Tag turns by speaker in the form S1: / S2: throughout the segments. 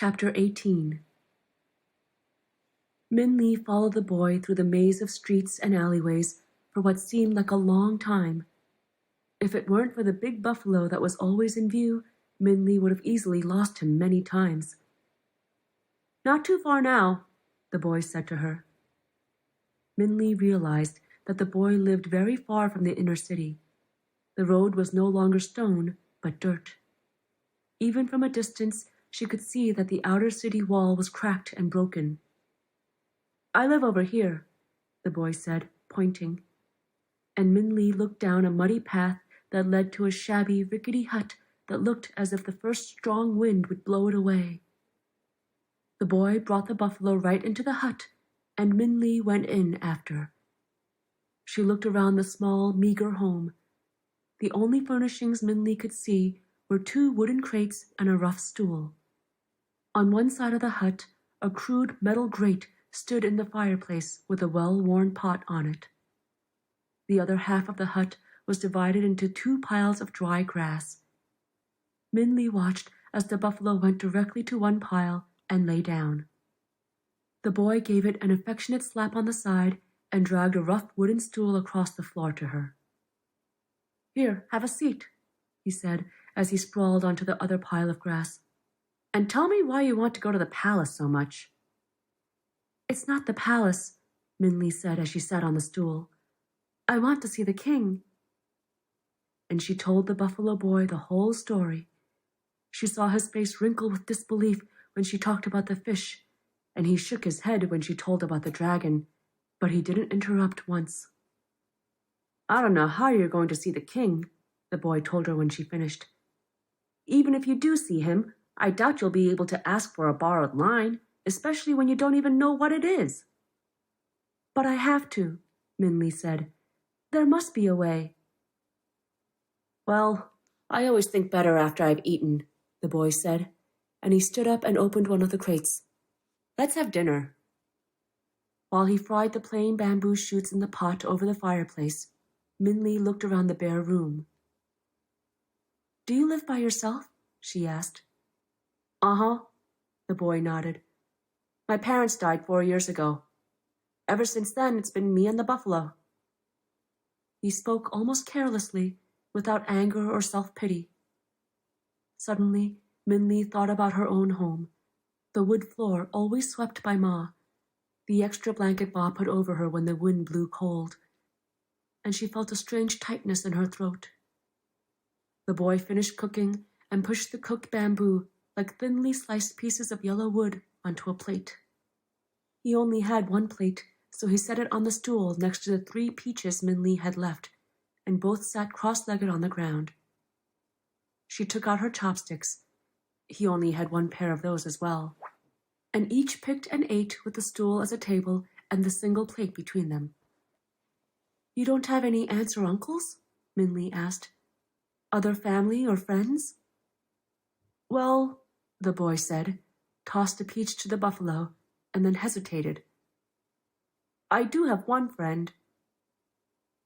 S1: Chapter 18. Min Lee followed the boy through the maze of streets and alleyways for what seemed like a long time. If it weren't for the big buffalo that was always in view, Min Lee would have easily lost him many times. "Not too far now," the boy said to her. Min Lee realized that the boy lived very far from the inner city. The road was no longer stone, but dirt. Even from a distance, she could see that the outer city wall was cracked and broken. "I live over here," the boy said, pointing. And Min Lee looked down a muddy path that led to a shabby, rickety hut that looked as if the first strong wind would blow it away. The boy brought the buffalo right into the hut, and Min Lee went in after. She looked around the small, meager home. The only furnishings Min Lee could see were 2 wooden crates and a rough stool. On one side of the hut, a crude metal grate stood in the fireplace with a well-worn pot on it. The other half of the hut was divided into 2 piles of dry grass. Min Lee watched as the buffalo went directly to one pile and lay down. The boy gave it an affectionate slap on the side and dragged a rough wooden stool across the floor to her. "Here, have a seat," he said as he sprawled onto the other pile of grass. "And tell me why you want to go to the palace so much." "It's not the palace," Min Lee said as she sat on the stool. "I want to see the king." And she told the buffalo boy the whole story. She saw his face wrinkle with disbelief when she talked about the fish, and he shook his head when she told about the dragon, but he didn't interrupt once. "I don't know how you're going to see the king," the boy told her when she finished. "Even if you do see him, I doubt you'll be able to ask for a borrowed line, especially when you don't even know what it is." "But I have to," Min Lee said. "There must be a way." "Well, I always think better after I've eaten," the boy said, and he stood up and opened one of the crates. "Let's have dinner." While he fried the plain bamboo shoots in the pot over the fireplace, Min Lee looked around the bare room. "Do you live by yourself?" she asked. "Uh-huh," the boy nodded. "My parents died 4 years ago. Ever since then, it's been me and the buffalo." He spoke almost carelessly, without anger or self-pity. Suddenly, Min Lee thought about her own home, the wood floor always swept by Ma, the extra blanket Ma put over her when the wind blew cold, and she felt a strange tightness in her throat. The boy finished cooking and pushed the cooked bamboo, like thinly sliced pieces of yellow wood, onto a plate. He only had 1 plate, so he set it on the stool next to the 3 peaches Min Lee had left, and both sat cross-legged on the ground. She took out her chopsticks. He only had 1 pair of those as well, and each picked and ate with the stool as a table and the single plate between them. "You don't have any aunts or uncles?" Min Lee asked. "Other family or friends?" "Well," the boy said, tossed a peach to the buffalo, and then hesitated. "I do have 1 friend."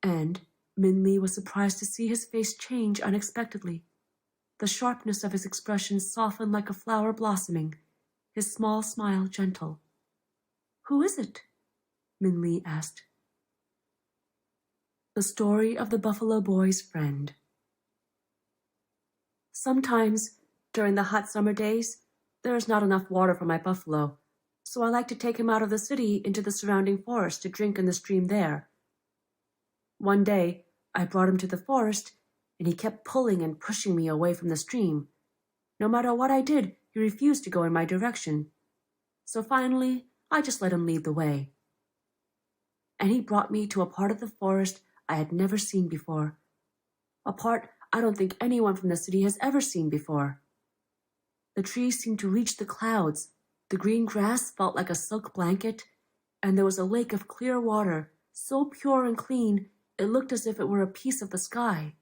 S1: And Min Lee was surprised to see his face change unexpectedly. The sharpness of his expression softened like a flower blossoming, his small smile gentle. "Who is it?" Min Lee asked. The story of the buffalo boy's friend. Sometimes, during the hot summer days, there is not enough water for my buffalo, so I like to take him out of the city into the surrounding forest to drink in the stream there. One day, I brought him to the forest, and he kept pulling and pushing me away from the stream. No matter what I did, he refused to go in my direction. So finally, I just let him lead the way. And he brought me to a part of the forest I had never seen before, a part I don't think anyone from the city has ever seen before. The trees seemed to reach the clouds, the green grass felt like a silk blanket, and there was a lake of clear water, so pure and clean it looked as if it were a piece of the sky.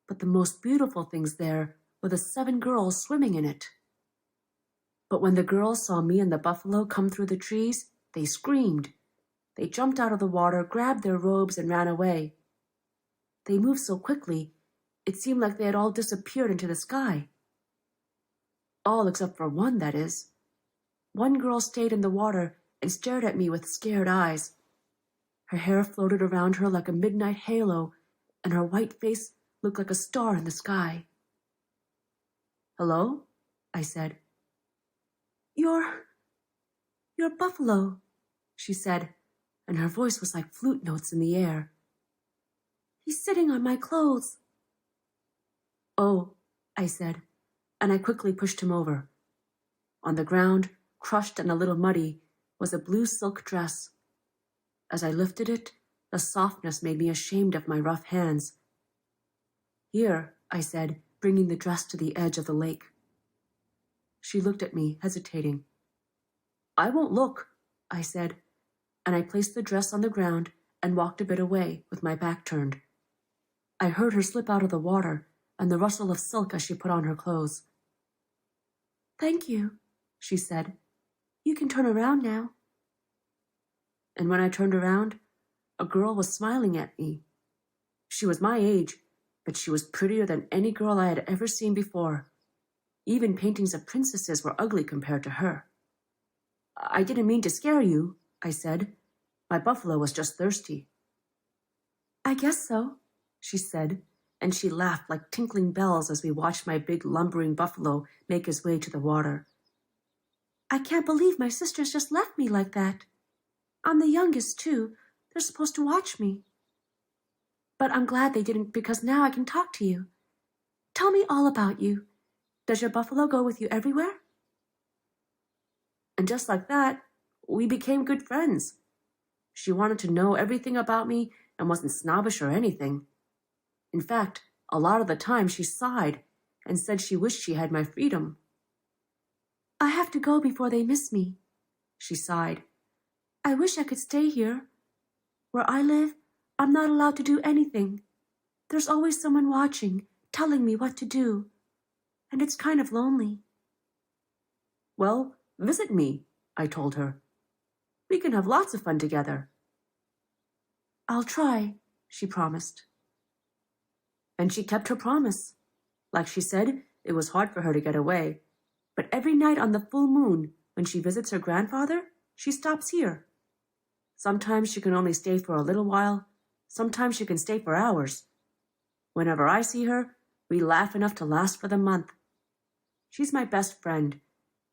S1: But the most beautiful things there were the 7 girls swimming in it. But when the girls saw me and the buffalo come through the trees, they screamed. They jumped out of the water, grabbed their robes, and ran away. They moved so quickly, it seemed like they had all disappeared into the sky. All except for one, that is. One girl stayed in the water and stared at me with scared eyes. Her hair floated around her like a midnight halo, and her white face looked like a star in the sky. "Hello?" I said. You're Buffalo," she said, and her voice was like flute notes in the air. "He's sitting on my clothes." "Oh," I said, and I quickly pushed him over. On the ground, crushed and a little muddy, was a blue silk dress. As I lifted it, the softness made me ashamed of my rough hands. "Here," I said, bringing the dress to the edge of the lake. She looked at me, hesitating. "I won't look," I said, and I placed the dress on the ground and walked a bit away with my back turned. I heard her slip out of the water and the rustle of silk as she put on her clothes. "Thank you," she said. "You can turn around now." And when I turned around, a girl was smiling at me. She was my age, but she was prettier than any girl I had ever seen before. Even paintings of princesses were ugly compared to her. "I didn't mean to scare you," I said. "My buffalo was just thirsty." "I guess so," she said, and she laughed like tinkling bells as we watched my big lumbering buffalo make his way to the water. "I can't believe my sisters just left me like that. I'm the youngest, too. They're supposed to watch me. But I'm glad they didn't, because now I can talk to you. Tell me all about you. Does your buffalo go with you everywhere?" And just like that, we became good friends. She wanted to know everything about me and wasn't snobbish or anything. In fact, a lot of the time she sighed and said she wished she had my freedom. "I have to go before they miss me," she sighed. "I wish I could stay here. Where I live, I'm not allowed to do anything. There's always someone watching, telling me what to do. And it's kind of lonely." "Well, visit me," I told her. "We can have lots of fun together." "I'll try," she promised. And she kept her promise. Like she said, it was hard for her to get away. But every night on the full moon, when she visits her grandfather, she stops here. Sometimes she can only stay for a little while. Sometimes she can stay for hours. Whenever I see her, we laugh enough to last for the month. She's my best friend,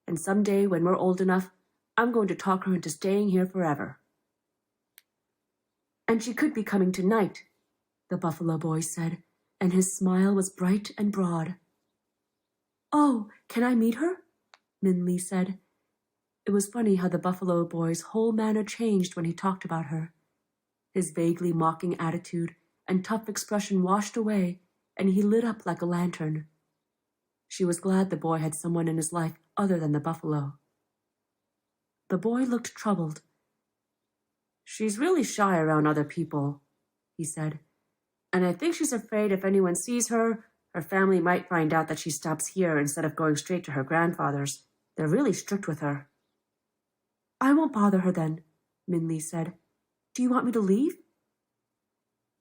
S1: and someday when we're old enough, I'm going to talk her into staying here forever. "And she could be coming tonight," the buffalo boy said, and his smile was bright and broad. "Oh, can I meet her?" Min-Lee said. It was funny how the buffalo boy's whole manner changed when he talked about her. His vaguely mocking attitude and tough expression washed away, and he lit up like a lantern. She was glad the boy had someone in his life other than the buffalo. The boy looked troubled. "She's really shy around other people," he said. "And I think she's afraid if anyone sees her, her family might find out that she stops here instead of going straight to her grandfather's. They're really strict with her." "I won't bother her then," Min-Lee said. "Do you want me to leave?"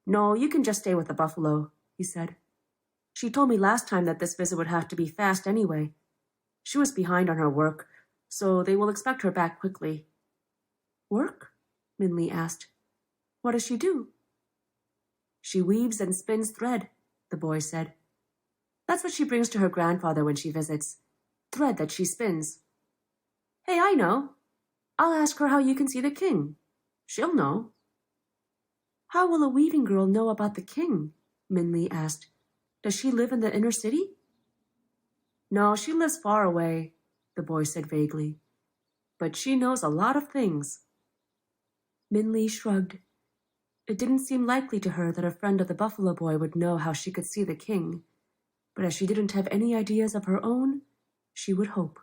S1: "No, you can just stay with the buffalo," he said. "She told me last time that this visit would have to be fast anyway. She was behind on her work, so they will expect her back quickly." "Work?" Min-Lee asked. "What does she do?" "She weaves and spins thread," the boy said. "That's what she brings to her grandfather when she visits. Thread that she spins." "Hey, I know. I'll ask her how you can see the king. She'll know." "How will a weaving girl know about the king?" Min-Lee asked. "Does she live in the inner city?" "No, she lives far away," the boy said vaguely. "But she knows a lot of things." Min-Lee shrugged. It didn't seem likely to her that a friend of the buffalo boy would know how she could see the king. But as she didn't have any ideas of her own, she would hope.